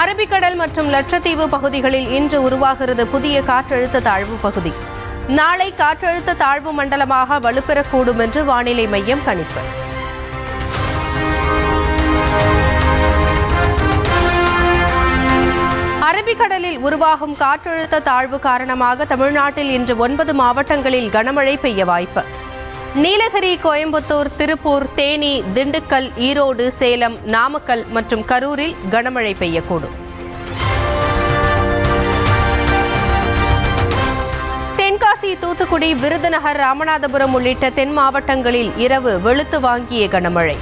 அரபிக்கடல் மற்றும் லட்சத்தீவு பகுதிகளில் இன்று உருவாகிறது புதிய காற்றழுத்த தாழ்வு பகுதி. நாளை காற்றழுத்த தாழ்வு மண்டலமாக வலுப்பெறக்கூடும் என்று வானிலை மையம் கணிப்பு. அரபிக்கடலில் உருவாகும் காற்றழுத்த தாழ்வு காரணமாக தமிழ்நாட்டில் இன்று 9 மாவட்டங்களில் கனமழை பெய்ய வாய்ப்பு. நீலகிரி, கோயம்புத்தூர், திருப்பூர், தேனி, திண்டுக்கல், ஈரோடு, சேலம், நாமக்கல் மற்றும் கரூரில் கனமழை பெய்யக்கூடும். தென்காசி, தூத்துக்குடி, விருதுநகர், ராமநாதபுரம் உள்ளிட்ட தென் மாவட்டங்களில் இரவு வெளுத்து வாங்கிய கனமழை.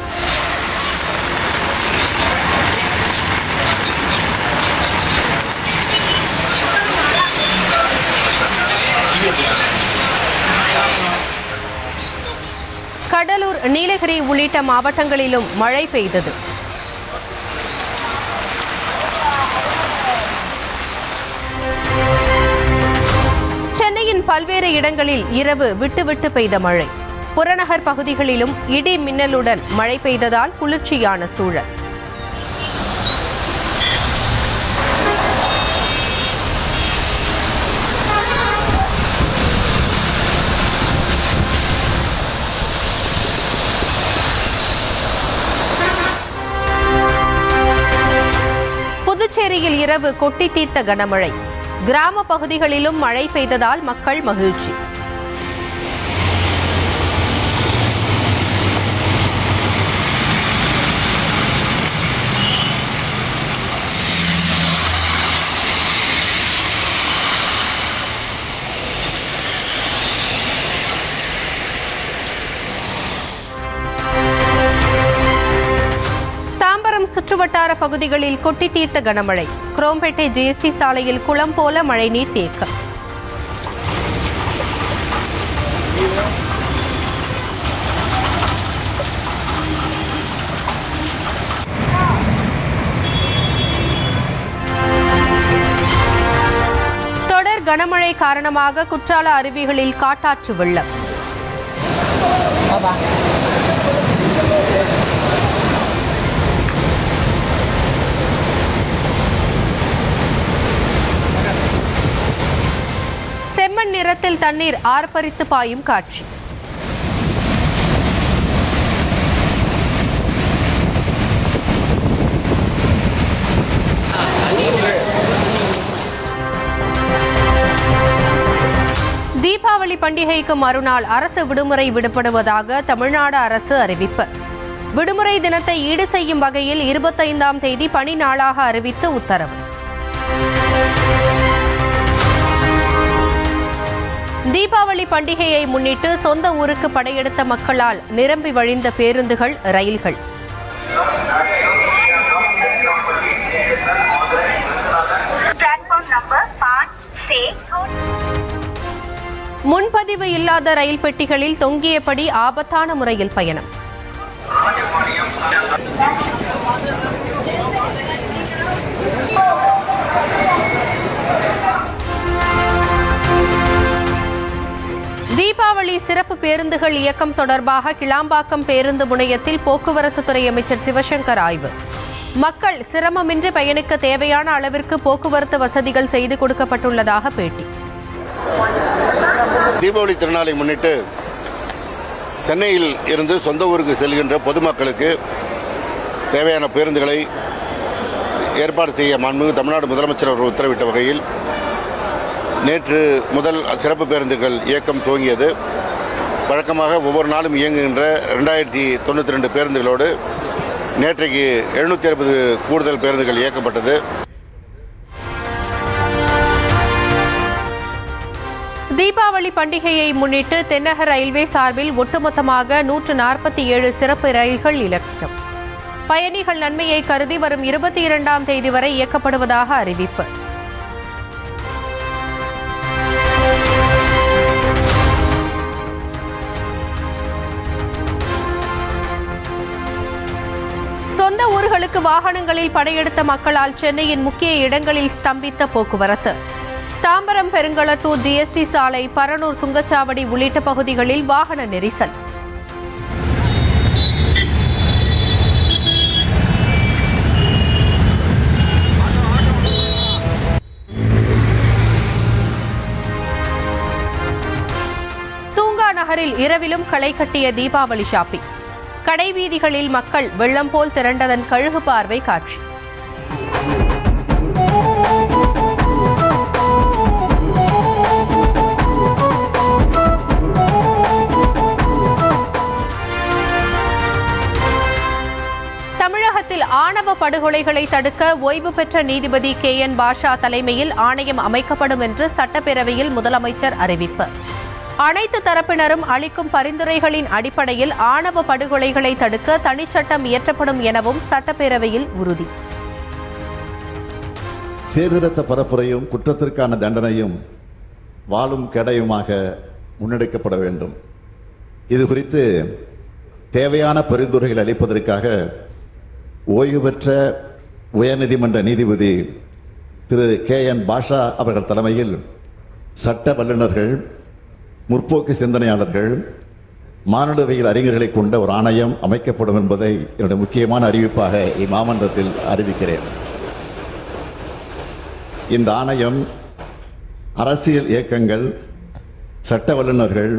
கடலூர், நீலகிரி உள்ளிட்ட மாவட்டங்களிலும் மழை பெய்தது. சென்னையின் பல்வேறு இடங்களில் இரவு விட்டுவிட்டு பெய்த மழை. புறநகர் பகுதிகளிலும் இடி மின்னலுடன் மழை பெய்ததால் குளிர்ச்சியான சூழல். புதுச்சேரியில் இரவு கொட்டி தீர்த்த கனமழை. கிராம பகுதிகளிலும் மழை பெய்ததால் மக்கள் மகிழ்ச்சி. சுற்றுவட்டார பகுதிகளில் கொட்டி தீர்த்த கனமழை. குரோம்பேட்டை ஜிஎஸ்டி சாலையில் குளம் போல மழைநீர் தேக்கம். தொடர் கனமழை காரணமாக குற்றால அருவிகளில் காட்டாற்று வெள்ளம். செம்மண் நிறத்தில் தண்ணீர் ஆர்ப்பரித்து பாயும் காட்சி. தீபாவளி பண்டிகைக்கு மறுநாள் அரசு விடுமுறை விடப்படுவதாக தமிழ்நாடு அரசு அறிவிப்பு. விடுமுறை தினத்தை ஈடு செய்யும் வகையில் 25ஆம் தேதி பணி நாளாக அறிவித்து உத்தரவு. தீபாவளி பண்டிகையை முன்னிட்டு சொந்த ஊருக்கு படையெடுத்த மக்களால் நிரம்பி வழிந்த பேருந்துகள், ரயில்கள். முன்பதிவு இல்லாத ரயில் பெட்டிகளில் தொங்கியபடி ஆபத்தான முறையில் பயணம். தீபாவளி சிறப்பு பேருந்துகள் இயக்கம் தொடர்பாக கிளாம்பாக்கம் பேருந்து முனையத்தில் போக்குவரத்து துறை அமைச்சர் சிவசங்கர் ஆய்வு. மக்கள் சிரமமின்றி பயணிக்க தேவையான அளவிற்கு போக்குவரத்து வசதிகள் செய்து கொடுக்கப்பட்டுள்ளதாக பேட்டி. தீபாவளி திருநாளை முன்னிட்டு சென்னையில் இருந்து சொந்த ஊருக்கு செல்கின்ற பொதுமக்களுக்கு தேவையான பேருந்துகளை ஏற்பாடு செய்ய மாண்புமிகு தமிழ்நாடு முதலமைச்சர் அவர்கள் உத்தரவிட்ட வகையில் நேற்று முதல் சிறப்பு பேருந்துகள் இயக்கம் துவங்கியது. வழக்கமாக ஒவ்வொரு நாளும் இயங்குகின்ற 2092 பேருந்துகளோடு நேற்றைக்கு 760 கூடுதல் பேருந்துகள் இயக்கப்பட்டது. தீபாவளி பண்டிகையை முன்னிட்டு தென்னக ரயில்வே சார்பில் ஒட்டுமொத்தமாக 147 சிறப்பு ரயில்கள் இயக்கம். பயணிகள் நன்மையை கருதி வரும் 22ஆம் தேதி வரை இயக்கப்படுவதாக அறிவிப்பு. சொந்த ஊர்களுக்கு வாகனங்களில் படையெடுத்த மக்களால் சென்னையின் முக்கிய இடங்களில் ஸ்தம்பித்த போக்குவரத்து. தாம்பரம், பெருங்களத்தூர், ஜிஎஸ்டி சாலை, பரனூர் சுங்கச்சாவடி உள்ளிட்ட பகுதிகளில் வாகன நெரிசல். நகரில் இரவிலும் களை கட்டிய தீபாவளி ஷாப்பிங். கடைவீதிகளில் மக்கள் வெள்ளம் போல் திரண்டதன் கழுகு பார்வை காட்சி. தமிழகத்தில் ஆணவ படுகொலைகளை தடுக்க ஓய்வு பெற்ற நீதிபதி KN பாஷா தலைமையில் ஆணையம் அமைக்கப்படும் என்று சட்டப்பேரவையில் முதலமைச்சர் அறிவிப்பு. அனைத்து தரப்பினரும் அளிக்கும் பரிந்துரைகளின் அடிப்படையில் ஆணவ படுகொலைகளை தடுக்க தனிச்சட்டம் இயற்றப்படும் எனவும் சட்டப்பேரவையில் உறுதி. சீர்திருத்த பரப்புரையும் குற்றத்திற்கான தண்டனையும் வாழும் கெடையுமாக முன்னெடுக்கப்பட வேண்டும். இது குறித்து தேவையான பரிந்துரைகள் அளிப்பதற்காக ஓய்வு பெற்ற உயர்நீதிமன்ற நீதிபதி திரு KN பாஷா அவர்கள் தலைமையில் சட்ட வல்லுநர்கள், முற்போக்கு சிந்தனையாளர்கள், மானுடவியல் அறிஞர்களை கொண்ட ஒரு ஆணையம் அமைக்கப்படும் என்பதை என்னுடைய முக்கியமான அறிவிப்பாக இம்மாமன்றத்தில் அறிவிக்கிறேன். இந்த ஆணையம் அரசியல் இயக்கங்கள், சட்ட வல்லுநர்கள்,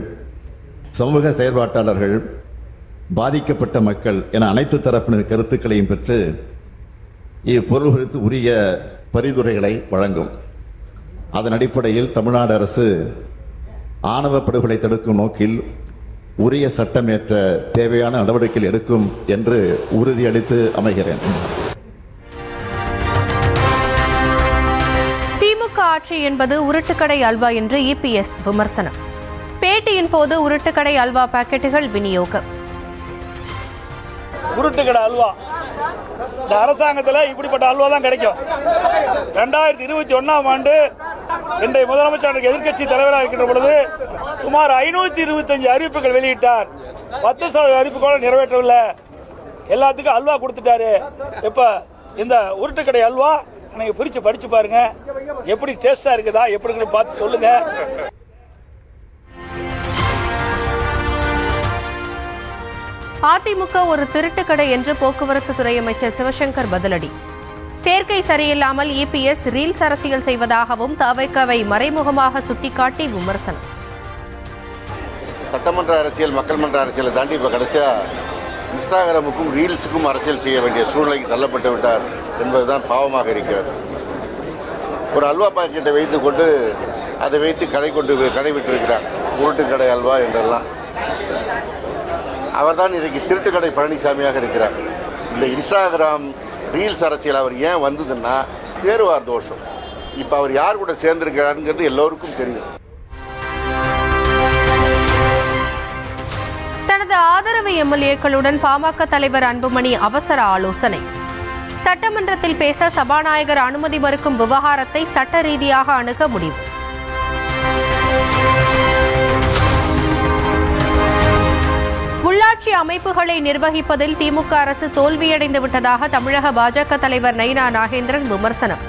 சமூக செயற்பாட்டாளர்கள், பாதிக்கப்பட்ட மக்கள் என அனைத்து தரப்பினர் கருத்துக்களையும் பெற்று இப்பொருள் குறித்து உரிய பரிந்துரைகளை வழங்கும். அதன் அடிப்படையில் தமிழ்நாடு அரசு ஆணவ படுகொலை தடுக்கும் நோக்கில் உரிய சட்டமேற்ற தேவையான நடவடிக்கைகள் எடுக்கும் என்று உறுதியளித்து அமைகிறேன். திமுக ஆட்சி என்பது உருட்டுக்கடை அல்வா என்று EPS விமர்சனம். பேட்டியின் போது உருட்டுக்கடை அல்வா பாக்கெட்டுகள் விநியோகம். உருட்டுக்கடை அல்வா இந்த அரசாங்கத்தில் இப்படிப்பட்ட அல்வா தான் கிடைக்கும். 2021ஆம் ஆண்டு இன்றைய முதலமைச்சருக்கு எதிர்க்கட்சி தலைவராக இருக்கின்ற பொழுது சுமார் 525 அறிவிப்புகள் வெளியிட்டார். 10% அறிவிப்பு கூட நிறைவேற்றவில்லை. எல்லாத்துக்கும் அல்வா கொடுத்துட்டாரு. இப்போ இந்த உருட்டுக்கடை அல்வா நீங்கள் பிரித்து படித்து பாருங்க, எப்படி டேஸ்டாக இருக்குதா எப்படி பார்த்து சொல்லுங்க. அதிமுக ஒரு திருட்டுக்கடை என்று போக்குவரத்து துறை அமைச்சர் சிவசங்கர் பதிலடி. சேர்க்கை சரியில்லாமல் EPS ரீல்ஸ் அரசியல் செய்வதாகவும் தவைக்கவை மறைமுகமாக சுட்டிக்காட்டி விமர்சனம். சட்டமன்ற அரசியல், மக்கள் மன்ற அரசியலை தாண்டி இப்போ கடைசியாக இன்ஸ்டாகிராமுக்கும் ரீல்ஸுக்கும் அரசியல் செய்ய வேண்டிய சூழ்நிலைக்கு தள்ளப்பட்டு விட்டார் என்பதுதான் பாவமாக இருக்கிறது. ஒரு அல்வா பாக்கெட்டை வைத்து கொண்டு அதை வைத்து கதை விட்டிருக்கிறார். உருட்டுக்கடை அல்வா என்றெல்லாம். அவர்தான் இன்றைக்கு திருட்டுக்கடை பழனிசாமியாக இருக்கிறார். இந்த இன்ஸ்டாகிராம் ரீல்ஸ் அரசியல் அவர் ஏன் வந்ததுன்னா சேருவார் தோஷம். இப்போ அவர் யார் கூட சேர்ந்திருக்கிறாருங்கிறது எல்லோருக்கும் தெரியும். தனது ஆதரவு MLA-க்களுடன் பாமக தலைவர் அன்புமணி அவசர ஆலோசனை. சட்டமன்றத்தில் பேச சபாநாயகர் அனுமதி மறுக்கும் விவகாரத்தை சட்ட ரீதியாக அணுக முடிவு. உள்ளாட்சி அமைப்புகளை நிர்வகிப்பதில் திமுக அரசு தோல்வியடைந்து விட்டதாக தமிழக பாஜக தலைவர் நயினா நாகேந்திரன் விமர்சனம்.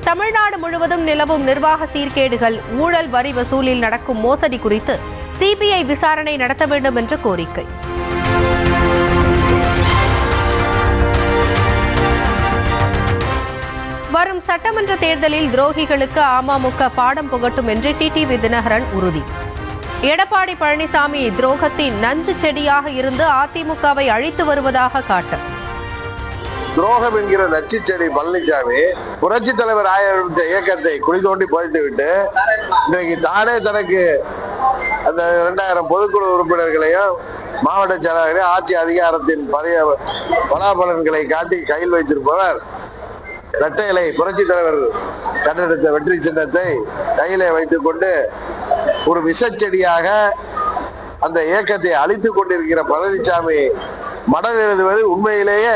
தமிழ்நாடு முழுவதும் நிலவும் நிர்வாக சீர்கேடுகள், ஊழல், வரி வசூலில் நடக்கும் மோசடி குறித்து CBI விசாரணை நடத்த வேண்டும் என்ற கோரிக்கை. வரும் சட்டமன்ற தேர்தலில் துரோகிகளுக்கு அமமுக பாடம் புகட்டும் என்று டிடிவி தினகரன் உறுதி. எடப்பாடி பழனிசாமி துரோகத்தின் நஞ்சு செடியாக இருந்து அதிமுகவை அழித்து வருவதாக காட்டு. துரோகம் என்கிற நச்சு செடி பழனிசாமி புரட்சி தலைவர் ஆரம்பித்த இயக்கத்தை குழி தோண்டி புதைத்து விட்டு இன்றைக்கு தானே தனக்கு அந்த 2000 பொதுக்குழு உறுப்பினர்களையும் மாவட்ட செயலாளர்களையும் ஆட்சி அதிகாரத்தின் பலாபலன்களை காட்டி கையில் வைத்திருப்பவர் இரட்டை இலை புரட்சி தலைவர் கண்டெடுத்த வெற்றி சின்னத்தை கையிலே வைத்துக் கொண்டு ஒரு விஷச்செடியாக அந்த இயக்கத்தை அழித்துக் கொண்டிருக்கிற பழனிசாமி மடல் எழுதுவது உண்மையிலேயே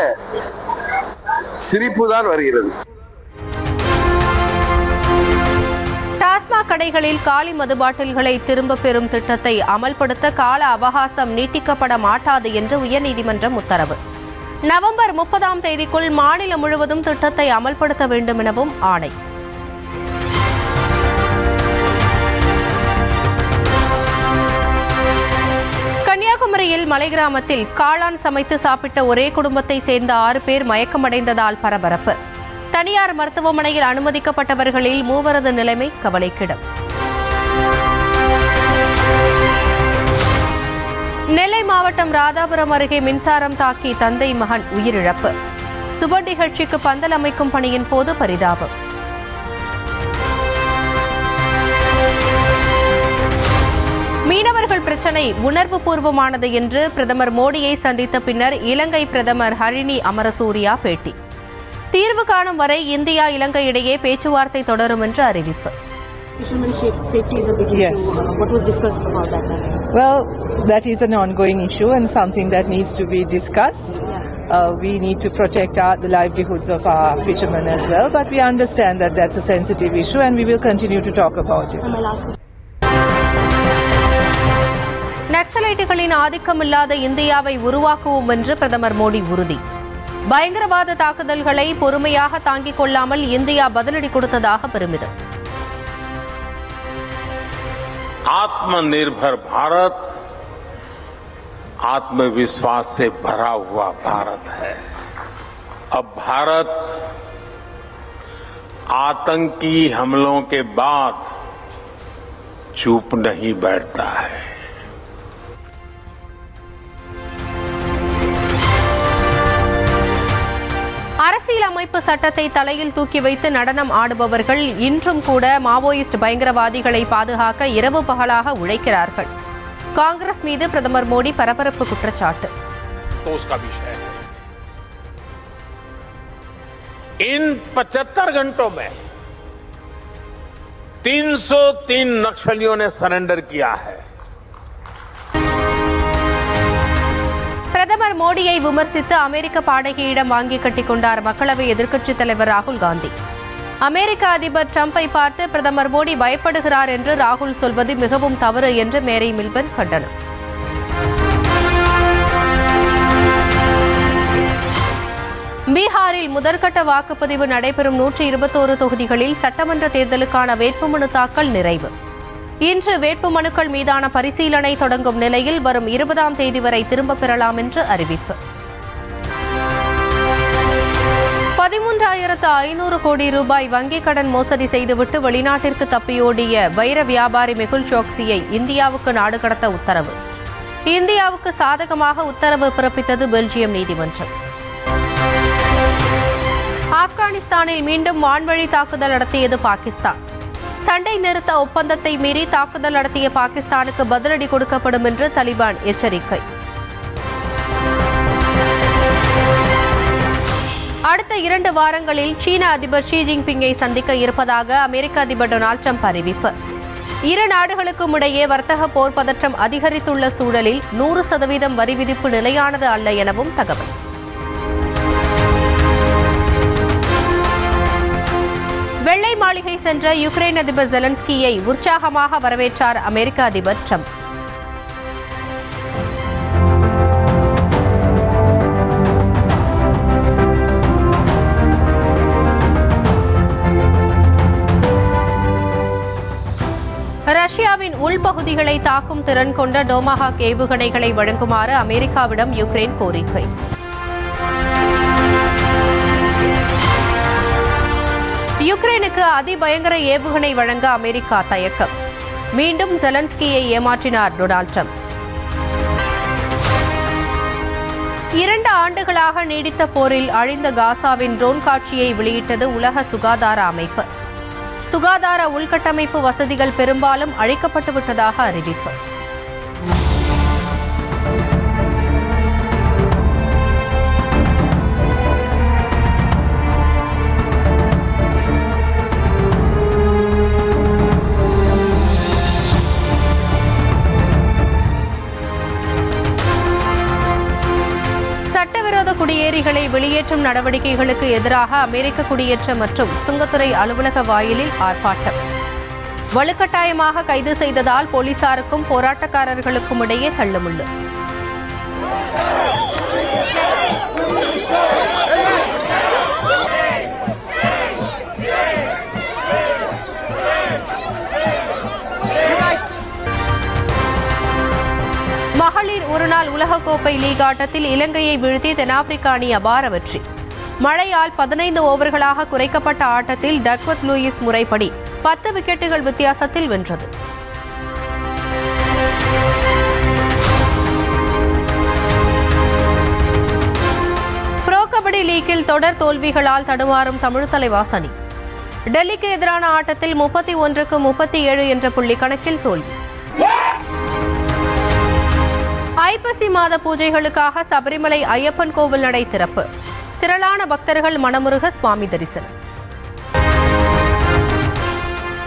சிரிப்புதான் வருகிறது. டாஸ்மாக் கடைகளில் காலி மது பாட்டில்களை திரும்ப பெறும் திட்டத்தை அமல்படுத்த கால அவகாசம் நீட்டிக்கப்பட மாட்டாது என்று உயர்நீதிமன்றம் உத்தரவு. நவம்பர் 30ஆம் தேதிக்குள் மாநிலம் முழுவதும் திட்டத்தை அமல்படுத்த வேண்டும் எனவும் ஆணை. கன்னியாகுமரியில் மலை கிராமத்தில் காளான் சமைத்து சாப்பிட்ட ஒரே குடும்பத்தை சேர்ந்த 6 பேர் மயக்கமடைந்ததால் பரபரப்பு. தனியார் மருத்துவமனையில் அனுமதிக்கப்பட்டவர்களில் 3 நிலைமை கவலைக்கிடம். மாவட்டம் ராதாபுரம் அருகே மின்சாரம் தாக்கி தந்தை மகன் உயிரிழப்பு. சுப நிகழ்ச்சிக்கு பந்தல் அமைக்கும் பணியின் போது பரிதாபம். மீனவர்கள் பிரச்சினை உணர்வு பூர்வமானது என்று பிரதமர் மோடியை சந்தித்த பின்னர் இலங்கை பிரதமர் ஹரிணி அமரசூரியா பேட்டி. தீர்வு காணும் வரை இந்தியா இலங்கை இடையே பேச்சுவார்த்தை தொடரும் என்று அறிவிப்பு. Yes. What was discussed about that? Well, that is an ongoing issue and something that needs to be discussed. We need to protect the livelihoods of our fishermen as well, but we understand that that's a sensitive issue and we will continue to talk about it. My last question. நக்சலைட்டுகளின் ஆதிக்கமில்லாத இந்தியாவை உருவாக்குவோம் என்று பிரதமர் மோடி உறுதி. பயங்கரவாத தாக்குதல்களை பொறுமையாக தாங்கிக் கொள்ளாமல் இந்தியா பதிலடி கொடுத்ததாக பெருமிதம். आत्मनिर्भर भारत आत्मविश्वास से भरा हुआ भारत है. अब भारत आतंकी हमलों के बाद चुप नहीं बैठता है. அரசியலமைப்பு சட்டத்தை தலையில் தூக்கி வைத்து நடனம் ஆடுபவர்கள் இன்றும் கூட மாவோயிஸ்ட் பயங்கரவாதிகளை பாதுகாக்க இரவு பகலாக உழைக்கிறார்கள். காங்கிரஸ் மீது பிரதமர் மோடி பரபரப்பு குற்றச்சாட்டு. इन 75 घंटों में 303 नक्सलियों ने सरेंडर किया है. பிரதமர் மோடியை விமர்சித்து அமெரிக்க பாடகியிடம் வாங்கி கட்டிக் கொண்டார் மக்களவை எதிர்க்கட்சித் தலைவர் ராகுல் காந்தி. அமெரிக்க அதிபர் டிரம்பை பார்த்து பிரதமர் மோடி பயப்படுகிறார் என்று ராகுல் சொல்வது மிகவும் தவறு என்று மேரி மில்பன் கண்டனம். பீகாரில் முதற்கட்ட வாக்குப்பதிவு நடைபெறும் 121 தொகுதிகளில் சட்டமன்ற தேர்தலுக்கான வேட்புமனு தாக்கல் நிறைவு. இன்று வேட்புமனுக்கள் மீதான பரிசீலனை தொடங்கும் நிலையில் வரும் 20ஆம் தேதி வரை திரும்பப் பெறலாம் என்று அறிவிப்பு. 13,500 கோடி ரூபாய் வங்கிக் கடன் மோசடி செய்துவிட்டு வெளிநாட்டிற்கு தப்பியோடிய வைர வியாபாரி மெகுல் சோக்சியை இந்தியாவுக்கு நாடு கடத்த உத்தரவு. இந்தியாவுக்கு சாதகமாக உத்தரவு பிறப்பித்தது பெல்ஜியம் நீதிமன்றம். ஆப்கானிஸ்தானில் மீண்டும் வான்வழி தாக்குதல் நடத்தியது பாகிஸ்தான். சண்டை நிறுத்த ஒப்பந்தத்தை மீறி தாக்குதல் நடத்திய பாகிஸ்தானுக்கு பதிலடி கொடுக்கப்படும் என்று தலிபான் எச்சரிக்கை. அடுத்த 2 வாரங்களில் சீன அதிபர் ஷி ஜின்பிங்கை சந்திக்க இருப்பதாக அமெரிக்க அதிபர் டொனால்ட் ட்ரம்ப் அறிவிப்பு. இரு நாடுகளுக்கும் இடையே வர்த்தக போர் பதற்றம் அதிகரித்துள்ள சூழலில் 100% வரி விதிப்பு நிலையானது அல்ல எனவும் தகவல். வெள்ளை மாளிகை சென்ற யுக்ரைன் அதிபர் ஜெலன்ஸ்கியை உற்சாகமாக வரவேற்றார் அமெரிக்க அதிபர் ட்ரம்ப். ரஷ்யாவின் உள்பகுதிகளை தாக்கும் திறன் கொண்ட டோமாஹாக் ஏவுகணைகளை வழங்குமாறு அமெரிக்காவிடம் யுக்ரைன் கோரிக்கை. யுக்ரைனுக்கு அதிபயங்கர ஏவுகணை வழங்க அமெரிக்கா தயக்கம். மீண்டும் ஜெலன்ஸ்கியை ஏமாற்றினார் டொனால்ட் ட்ரம்ப். 2 ஆண்டுகளாக நீடித்த போரில் அழிந்த காசாவின் ட்ரோன் காட்சியை வெளியிட்டது உலக சுகாதார அமைப்பு. சுகாதார உள்கட்டமைப்பு வசதிகள் பெரும்பாலும் அழிக்கப்பட்டுவிட்டதாக அறிவிப்பு. சட்டவிரோத குடியேறிகளை வெளியேற்றும் நடவடிக்கைகளுக்கு எதிராக அமெரிக்க குடியேற்ற மற்றும் சுங்கத்துறை அலுவலக வாயிலில் ஆர்ப்பாட்டம். வலுக்கட்டாயமாக கைது செய்ததால் போலீசாருக்கும் போராட்டக்காரர்களுக்கும் இடையே தள்ளுமுள்ளு. மகளிர் ஒருநாள் உலகக்கோப்பை லீக் ஆட்டத்தில் இலங்கையை வீழ்த்தி தென்னாப்பிரிக்க அணி அபார வெற்றி. மழையால் 15 ஓவர்களாக குறைக்கப்பட்ட ஆட்டத்தில் டக்வர்த் லூயிஸ் முறைப்படி 10 விக்கெட்டுகள் வித்தியாசத்தில் வென்றது. லீக்கில் தொடர் தோல்விகளால் தடுமாறும் தமிழ் தலைவாஸ் அணி. டெல்லிக்கு எதிரான ஆட்டத்தில் 31க்கு 37 என்ற புள்ளி கணக்கில் தோல்வி. ஐப்பசி மாத பூஜைகளுக்காக சபரிமலை ஐயப்பன் கோவில் நடை திறப்பு. திரளான பக்தர்கள் மனமுருக சுவாமி தரிசனம்.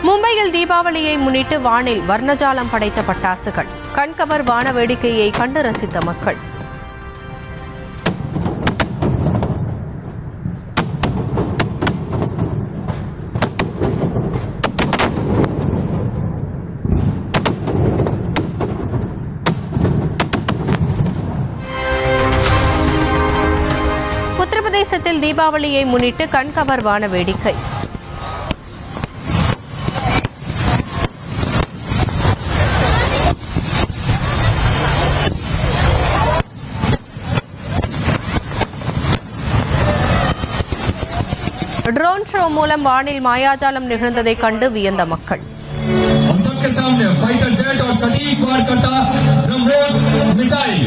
மும்பையில் தீபாவளியை முன்னிட்டு வானில் வர்ணஜாலம் படைத்த பட்டாசுகள். கண்கவர் வான வேடிக்கையை கண்டு ரசித்த மக்கள். உத்தரப்பிரதேசத்தில் தீபாவளியை முன்னிட்டு கண்கவர் வான வேடிக்கை. ட்ரோன் ஷோ மூலம் வானில் மாயாஜாலம் நிகழ்ந்ததை கண்டு வியந்த மக்கள். हम सबके सामने फाइटर जेट और सटीक वार करता ब्रह्मोस मिसाइल